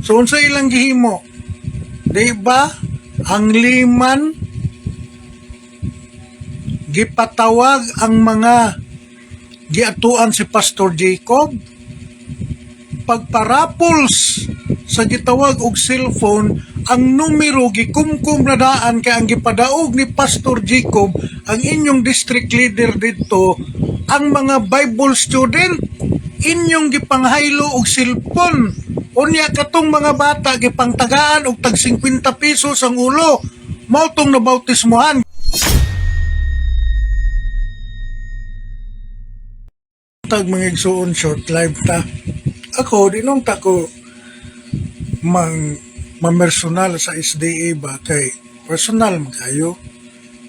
So unsa ilang gihimo? Di ba? Ang liman gipatawag ang mga giatuan si Pastor Jacob. Pagparapols sa gitawag og cellphone, ang numero gikumkum na daan kay ang gipadaog ni Pastor Jacob, ang inyong district leader dito, ang mga Bible student, inyong gipanghaylo og cellphone. Unya katong mga bata gipangtagaan og tag 50 pesos ang ulo. Mao tong nabautismohan. Tag mga igsuon short live ta. Ako dinong ta ko mamersonal sa SDA ba kay personal man kayo.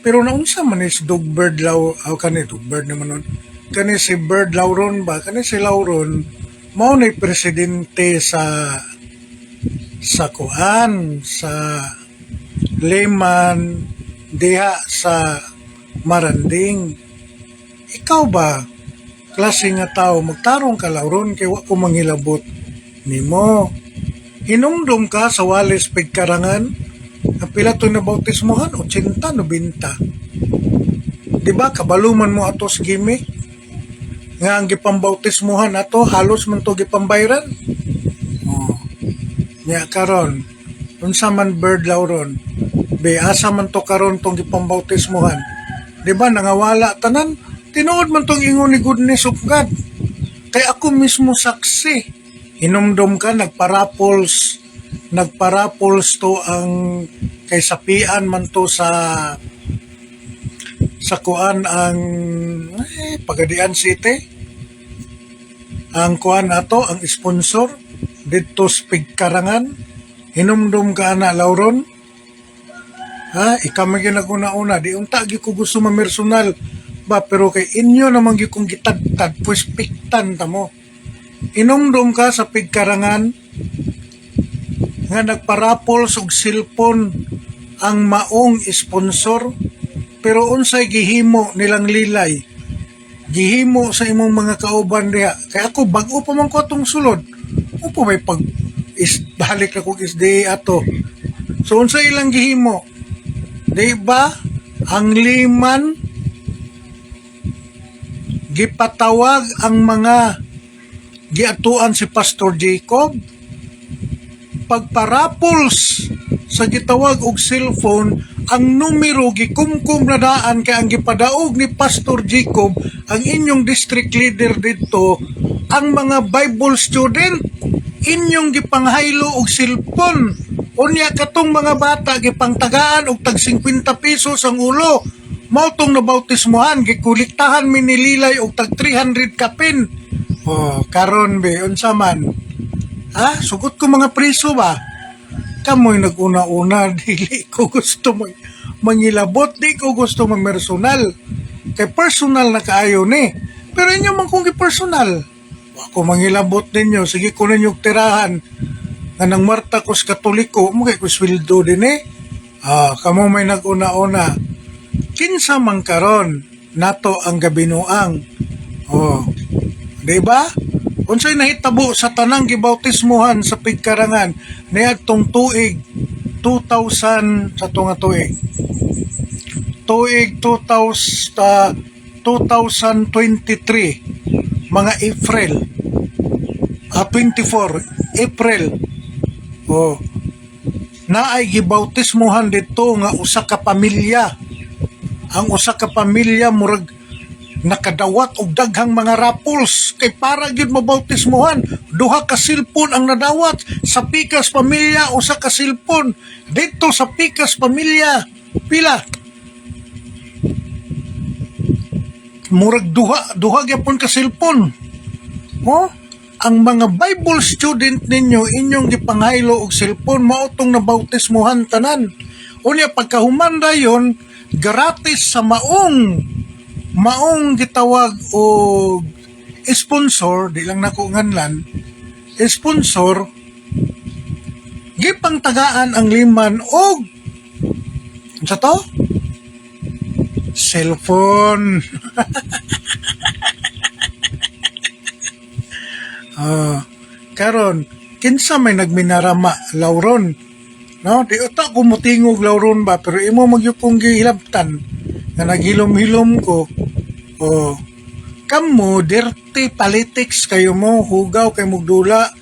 Pero naunsa man is Dogbird Law, kani Dogbird naman nun. Kani si Bird Lauron ba? Kani si Lauron mao na presidente sa kuan sa Lehman diha sa Maranding. Ikaw ba klase nga tao magtarong ka Lauron kay wa ko mangilabot nimo? Hinumdum ka sa Walis Pigkarangan, ang pila to na bautismohan, 80, 90. Diba, kabaluman mo ato sa gimi? Nga ang gipambautismohan ato, halos man to gipambayran. Oh. Nya karon, unsa man Bird Lauron, be asa man to karon tong gipambautismohan. Diba, nangawala tanan, tinuod man tong ingon ni goodness of God. Kay ako mismo saksi. Hinumdum ka, nagparapols to ang kay sapian man to sa kuan ang Pagadian City. Ang kuan ato, ang sponsor dito sa Pigkarangan. Hinumdum ka na Lauron. Ha, ikaw man ginaguna-una, di unta gi ko gusto mamersonal ba, pero kay inyo naman gi kong gitagtag, pues piktan ta mo. Inumdum ka sa Pigkarangan nga nagparapols og cellphone ang maong sponsor, pero unsay gihimo nilang lilay, gihimo sa imong mga kauban diha. Kaya ako bag-o pa man ko atong sulod, upo may balik na kong SDA ato. So unsay ilang gihimo, di ba? Ang liman gipatawag ang mga giatuan si Pastor Jacob. Pagparapols sa gitawag og cellphone, ang numero gikumkum na daan kay ang gipadaog ni Pastor Jacob, ang inyong district leader dito, ang mga Bible student, inyong gipanghaylo og cellphone. Unya katong mga bata gipangtagaan og tag 50 pesos ang ulo. Mao tong nabautismohan, gikuliktahan minililay og tag 300 kapin. Oh, karon be unsa man? Ha? Sugot ko mga priso ba? Kamoy naguna-una, dili ko gusto mangilabot, di ko gusto mamersonal. Kay personal na kaayo ni. Pero inyo man kung personal. Ako mangilabot ninyo, sige ko ninyo tirahan. Nga nang Marta ko sa Katoliko, mo kay ko sweldo din eh. Kamo may naguna-una. Kinsa man karon nato ang gabinuang. Oh. Diba? Unsay nahitabo sa tanang gibautismohan sa Pigkarangan niadtong tuig 2000 sa tunga tuig 2023 mga April 24 April naay gibautismohan dito nga usa ka pamilya. Ang usa ka pamilya murag nakadawat og daghang mga rapols kay para gyud mabautismohan. Duha ka cellphone ang nadawat sa Pikas Pamilya, usa ka cellphone dito sa Pikas Pamilya. Pila? Murag duha gyapon ka cellphone. Ang mga Bible student ninyo inyong gipanghaylo og cellphone, mao tong nabautismohan tanan. Unya pagkahuman dayon gratis sa maong gitawag o sponsor, di lang nako nganlan, sponsor, gipang tagaan ang liman og sa to? Cellphone. Karon, kinsa may nagminarama Lauron, no? Di uta ko mutingog Lauron ba, pero imo magyupong gihilabtan nga naghilom-hilom ko. O kamo dirty politics kayo mo, hugaw kay mugdula,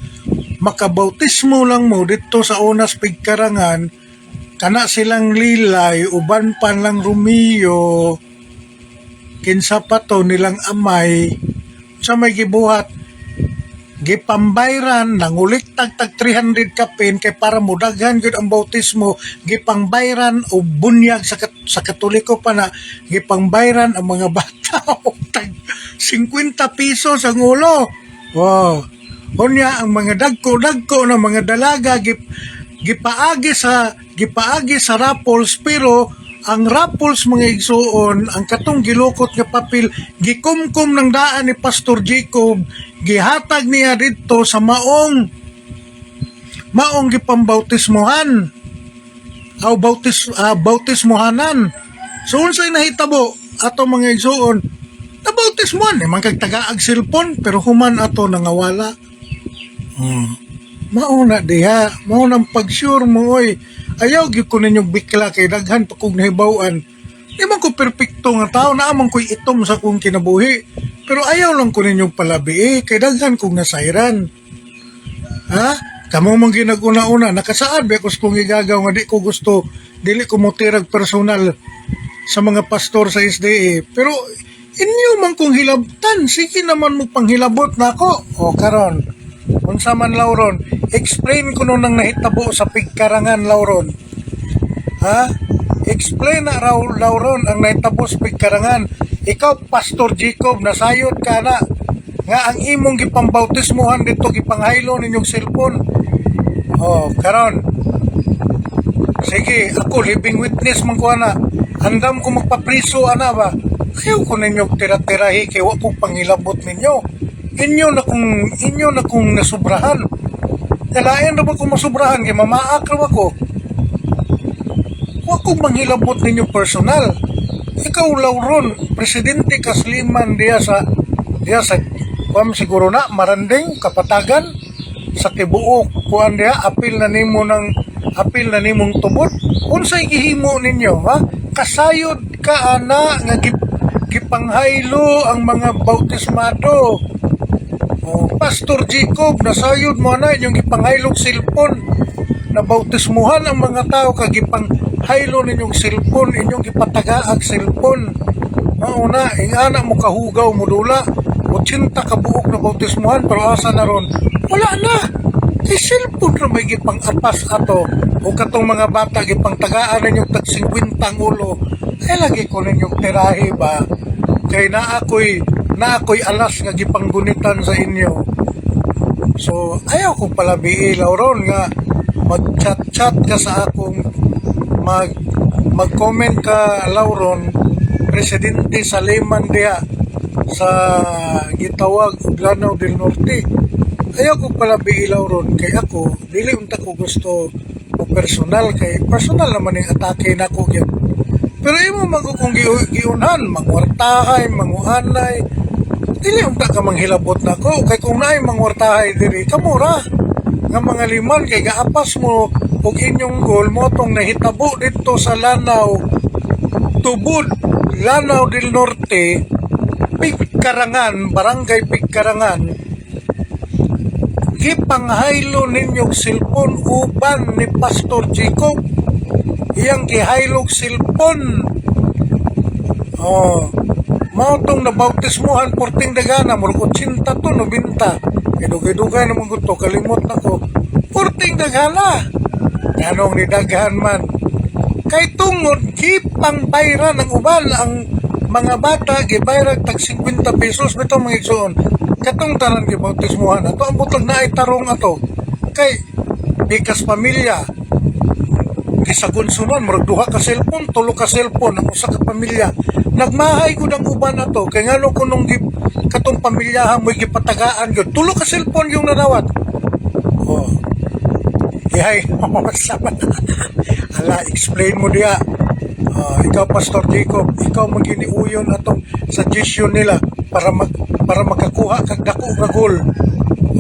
makabautismo lang mo dito sa Unas Pigkarangan, kana silang Lilay, uban pan lang Romeo, kinsa pa to nilang amay, sa may gibuhat, gipambayran, nangulik tag 300 kapin, kay para mudaghan yun ang bautismo, gipangbayran o bunyag sa Katoliko pa na, gipangbayran ang mga bata, o tag 50 pesos ang ulo. Wow. Unya ang mga dagko na mga dalaga gipaagi sa raffles, pero ang raffles mga igsuon, ang katong gilukot nga papel gikumkum ng daan ni Pastor Jacob, gihatag niya dito sa maong gipambautismohan o bautismohanan. So unsay nahitabo ato mga igsuon, nabautismohan man kag tagaag cellphone, pero human ato nangawala. Mauna diha, maunang pag-sure mo, oy. Ayaw gyud ko ninyong bikla kay daghan pa kog nahibaw-an. Di man ko perpekto nga tao, naamang ko'y itom sa kong kinabuhi. Pero ayaw lang ko ninyong palabi, kay daghan kong nasairan. Ha? Kamo mong ginaguna-una, nakasaad ba kung igagaw nga di ko gusto, dili ko motirag personal sa mga pastor sa SDA. Pero inyo man kong hilabtan, sige naman mo panghilabot na ako. O karon, unsa man Lauron, explain ko nung nang nahitabo sa Pigkarangan Lauron. Ha? Explain na raw Lauron ang nahitabo sa Pigkarangan. Ikaw Pastor Jacob, nasayod ka na nga ang imong gipambautismuhan dito, gipanghaylo ninyong cellphone. Oh, karon. Sige, ako living witness man ko ana. Andam ko magpapriso ana ba? Ayaw ko ninyong tira-tirahi kay wa ko pangilabot ninyo. Inyo na kung nasubrahan. Kalain na ba kung masubrahan, kaya mamaak raw ako. Huwag kong manghilabot ninyo personal. Ikaw, Lauron, presidente kasliman diya sa siguro na, Maranding, Kapatagan, sa tibuok, kuan diya, apil na nimong tubot. Unsay gihimo ninyo, ha? Kasayod ka, ana, nga gipanghaylo ang mga bautismado. Oh, Pastor Jacob, nasayod mo na inyong ipanghaylo cellphone. Nabautismuhan ang mga tao kag ipanghaylo ninyong cellphone, inyong ipatagaag cellphone. Mauna, ingana mo kahugaw mo dula, 80 ka buok na bautismuhan, pero asa na ron? Wala na. Kay cellphone na may gipang-apas ato. O katong mga bata, gipang-tagaan ninyong tag 50 ang ulo. Ay lagi ko ninyong tirahe ba? Kay na ako'y alas nga gipanggunitan sa inyo. So, ayaw kong palabi Lauron nga mag-chat-chat ka sa akong mag-comment ka Lauron, presidente sa Liman diha sa gitawag Lanao del Norte. Ayaw kong palabi Lauron kay ako, dili unta ko gusto o personal, kay personal naman yung atake na ko yan. Pero imo magukong giunhan, mangwartahay, manguanay, dili unta ka manghilabot na ko. Kay kung naay mangwartahay diri, kamura. Nga mga liman, kay gaapas mo, og inyong goal mo tong nahitabo dito sa Lanao, Tubod, Lanao del Norte, Pigkarangan, Barangay Pigkarangan, gipanghaylo ninyong cellphone uban ni Pastor Jacob. Iyang gihaylog cellphone. Oh, mao tong nabautismuhan porting dagana, murag 80 to 90. Dugay-dugay naman ko to, kalimot na ko. Porting dagana. Ganong ni daghan man. Kay tungod gipang bayran ng uban ang mga bata gibayran tag 50 pesos bitaw mga igsoon. Katong tanan gibautismuhan ato ang butang naay tarong ato. Kay bikas pamilya gisagunsuman, murag duha ka cellphone, tulo ka cellphone, ang usa ka pamilya. Nagmahay ko ng uban na to, kaya nga ko nung katong pamilyahan mo'y gipatagaan yun, tulo ka cellphone yung nanawat. Oh. Ihay, sama na. Hala, explain mo diya. Ikaw, Pastor Jacob, ikaw maginiuyon atong suggestion nila para makakuha kag dako nga goal.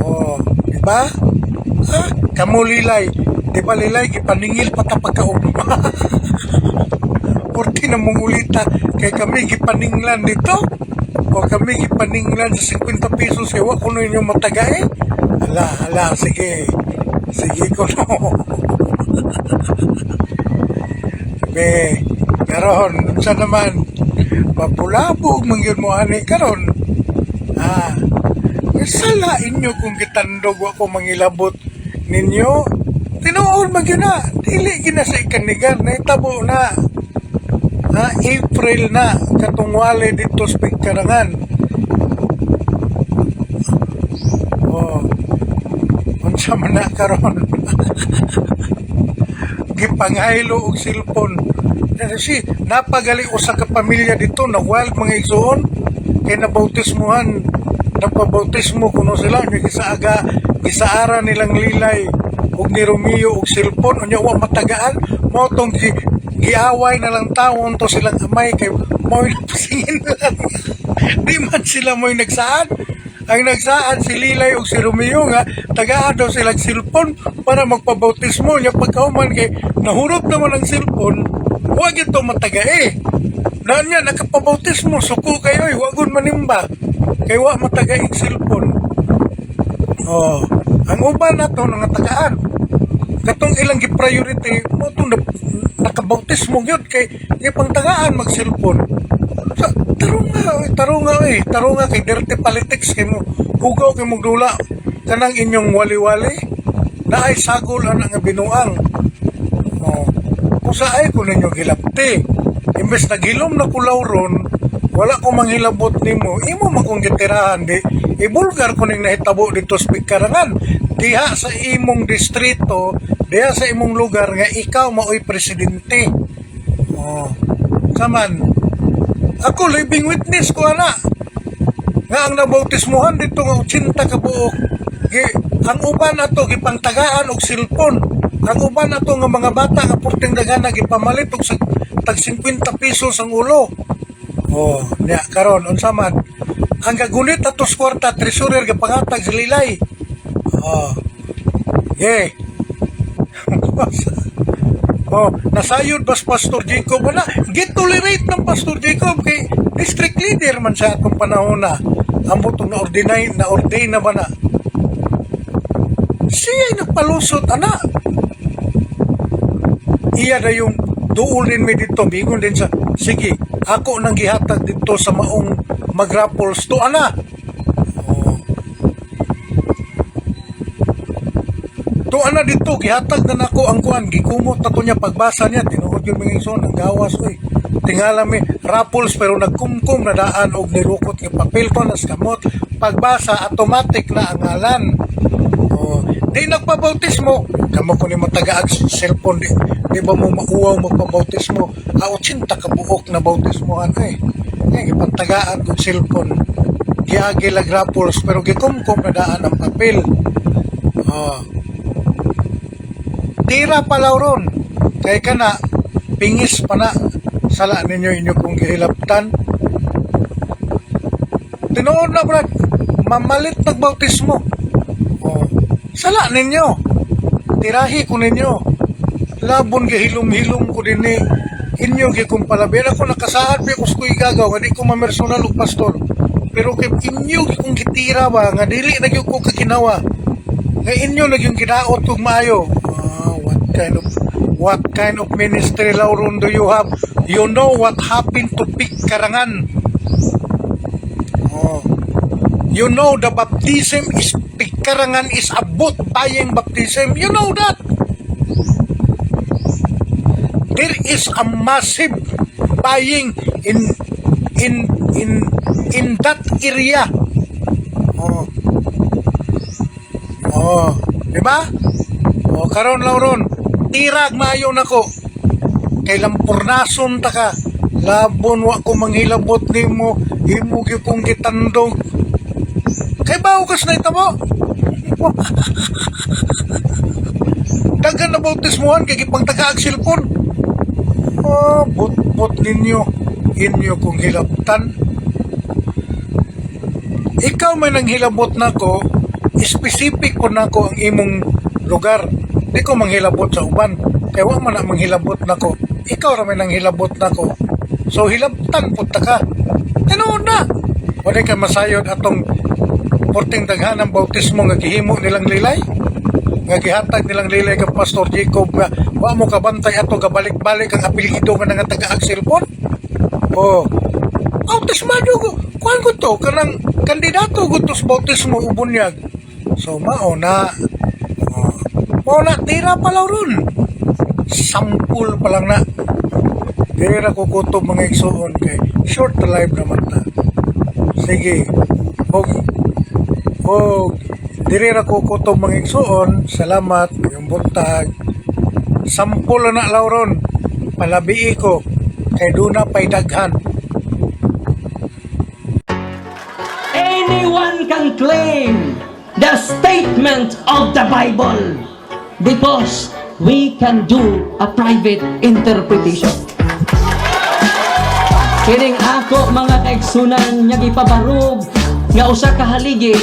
Oh, diba? Ha? Kamu lilay. Di ba lilay, gipaningil pata pagkaon. Porti na mong ulita. Kay kami gipaninglan dito. O kami gipaninglan sa 50 pesos. Ewa ko na inyong matagay. Ala, sige. Sige ko no. Be, karon, sa naman, mapulabog mangyod mo ani karon. Sala inyo kung gitandog ako mangilabot ninyo. Tinuod magyud na. Dili gina sa ikanigan na itabo na. April na katungwali dito sa Pagkarangan. Unsa man na karon. Gipanghaylo og cellphone. Kasi napagali usa ka pamilya dito na wild mga igsoon kay nabautismuhan. Napabautismo kuno sila nga gisaara nilang lilay ug ni Romeo og cellphone unya wa matagaan mo tong giaway na lang taon to silang amay kay mo pasingin lang. Di man sila mo'y nagsaad. Ang nagsaad si Lilay o si Romeo nga tagaan daw silang cellphone para magpabautismo niya pagkauman kay nahurot naman ang cellphone huwag ito matagae na niya nakapabautismo suko kayo huwagon manimba kay wa matagae ang cellphone. Ang uban na to nangatagaan katong ilang gi-priority mo itong nakabautismo yun kay pangtagaan mag-cellphone. Tarong nga kay dirty politics kay mo hugaw kay mong dula kanang inyong wali-wali na ay sagol ana nga binuang. Kusa ay ko ninyo gilapti imbes naghilom na kulaw ron wala ko manghilabot nimo imo man kong gitirahan di ibulgar ko ning nahitabo dito sa Pagkarangan diha sa imong distrito diha sa imong lugar nga ikaw maoy presidente. Saman ako living witness ko ana nga ang nabautismuhan dito nga 80 ka buok ang uban ato gipangtagaan og cellphone ang uban ato nga mga bata nga purting dagana gipamalit og tag 50 pesos ang ulo. Nya karon unsa man ang gagunit atos kwarta treasurer gipangatag sa Lilay. Nasayod bas Pastor Jacob wala gitolerate ng Pastor Jacob kay district leader man sa atong panahon na ambot na ordain na ba na siya nagpalusot ana iya na yung duol din mi dito bigon din sa sige ako nang gihatag dito sa maong magrapols to ana. To ana dito gihatag na nako ang kuan gikumot na to niya pagbasa niya tinuod yung mga ison ang gawas oy tingala mi raffles pero nagkumkum na daan og nirukot nga papel to nas kamot pagbasa automatic na ang ngalan. Di nagpabautismo kamo ko ni matagaan cellphone di ba mo mauwaw magpabautismo 80 ka buok na bautismohan gipantagaan og cellphone giagi lag raffles pero gikumkum na daan ang papel. Tira palaw ron kay kana pingis pa na sala ninyo inyo kung gihilaptan tinuod na brad mamalit nagbautismo sala ninyo tirahi ko ninyo labon gihilom-hilom ko din ni inyo gikumpalabi ako nakasaad pa ko skoy gagaw nga di ko mamersonal og pastor pero kay inyo kung gitira ba nga dili na gyud ko kakinawa nga inyo na yung ginaot og maayo. What kind of ministry Lauron do you have? You know what happened to Pagkarangan. You know the baptism is Pagkarangan is about buying baptism. You know that. There is a massive buying in that area. Diba? Karon Lauron tirag maayo nako kay lampurnason ta ka labon wa ko manghilabot nimo imo gyud kong gitandog kay bawo kas na itabo. Dagan na bautismuhan kay gipangtagaag cellphone. Bot ninyo inyo kong hilabtan ikaw may nang hilabot nako specific ko nako ang imong lugar. Di ko manghilabot sa uban. Kaya wa man na manghilabot nako. Ikaw ra man nang hilabot nako. So hilabtan pud ta ka. Tinuod na. Wala ka masayod atong porting daghanang bautismo nga gihimo nilang lilay. Nga gihatag nilang lilay kang Pastor Jacob nga wa mo kabantay ato gabalik-balik ang apelyido nga nga taga-Axel Pon. Oh. Bautismado ko. Kuan ko to kanang kandidato ko to sa bautismo ubunyag. So mao na. Wala, tira pa lang ron. Sampul pa lang na. Tira ko kutob mga igsoon kay short life naman na. Sige. Dirira ko kutob mga igsoon. Salamat. Yung buntag. Sampul na lauron. Palabii ko. Kay duna pa'y daghan. Anyone can claim the statement of the Bible. Because we can do a private interpretation. Kining ako mga kaigsunan nga gipabarog nga usa ka haligi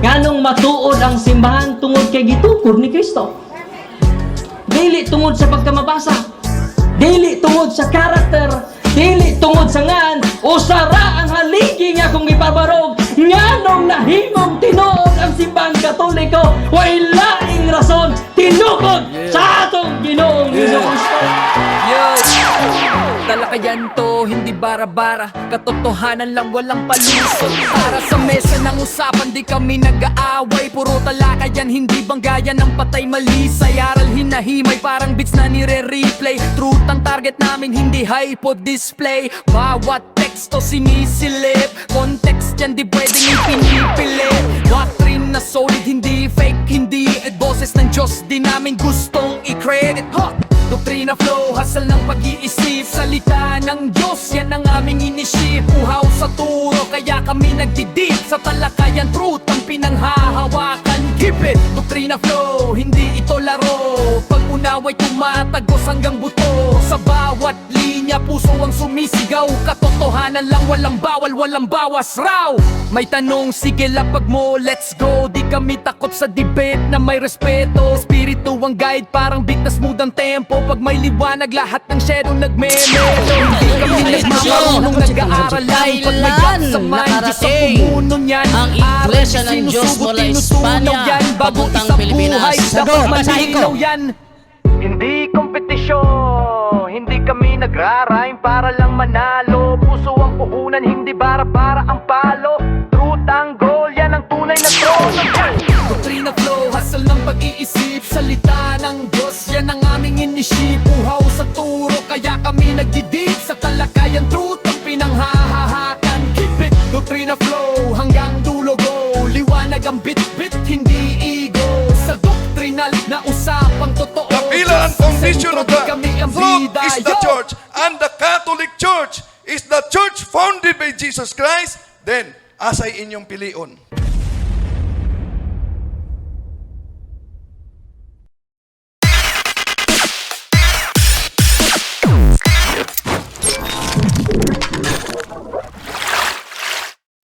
nganong matuod ang simbahan tungod kay gitukod ni Kristo. Dili tungod sa pagkamabasa, dili tungod sa karakter, dili tungod sa ngan, usara ang haligi nga kung ipabarog nganong nahimong tinuod ang simbahan Katoliko way laing rason tinukod sa atong Ginoong Hesus-Kristo. Talakayan to, hindi bara-bara. Katotohanan lang, walang palusot. Para sa mesa ng usapan, di kami nag-aaway. Puro talakayan, hindi banggayan ng patay malisay. Aral hinahimay, parang beats na nire-replay. Truth ang target namin, hindi hypo display. Bawat teksto sinisilip, context yan di pwedeng ipinipilit. Doctrine na solid, hindi fake, hindi boses ng Diyos, di namin gustong i-credit. Doktrina flow, hasal ng pag-iisip. Salita ng Diyos, yan ang aming inisip. Uhaw sa turo, kaya kami nagdidip. Sa talakayan, truth ang pinanghahawakan. Keep it! Doktrina flow, hindi ito laro. Pag unaway tumatagos hanggang buto. Sa bawat linya, puso ang sumisigaw. Katotohanan lang, walang bawal, walang bawas raw. May tanong, sige lapag mo, let's go. Di kami takot sa debate na may respeto. Espiritu ang guide, parang bigtas mood ang tempo. Pag may liwanag, lahat ng shadow nagme-meto. Hindi kami nagmamarunong nag-aaral lang. Pag may gap sa mind, Diyos ang pumuno niyan. Ang Iglesia ng Diyos mula Espanya papuntang Pilipinas. Dapat malinaw yan. Hindi kompetisyon, hindi kami nagrarime para lang manalo. Puso ang puhunan, hindi bara-bara ang palo. Truth ang goal, yan ang tunay na trono. Doktrina flow, hasal ng pag-iisip. Salita ng Diyos, yan ang aming inisip. Uhaw sa turo, kaya kami nagdidip. Sa talakayan, truth ang pinanghahahakan. Keep it, doktrina flow, hanggang dulo go. Liwanag ang bit-bit, hindi ego. Sa doktrinal na usapang totoo. The pillar and foundation of the truth is the church, and the Catholic Church is the church founded by Jesus Christ. Then, asay inyong pilion.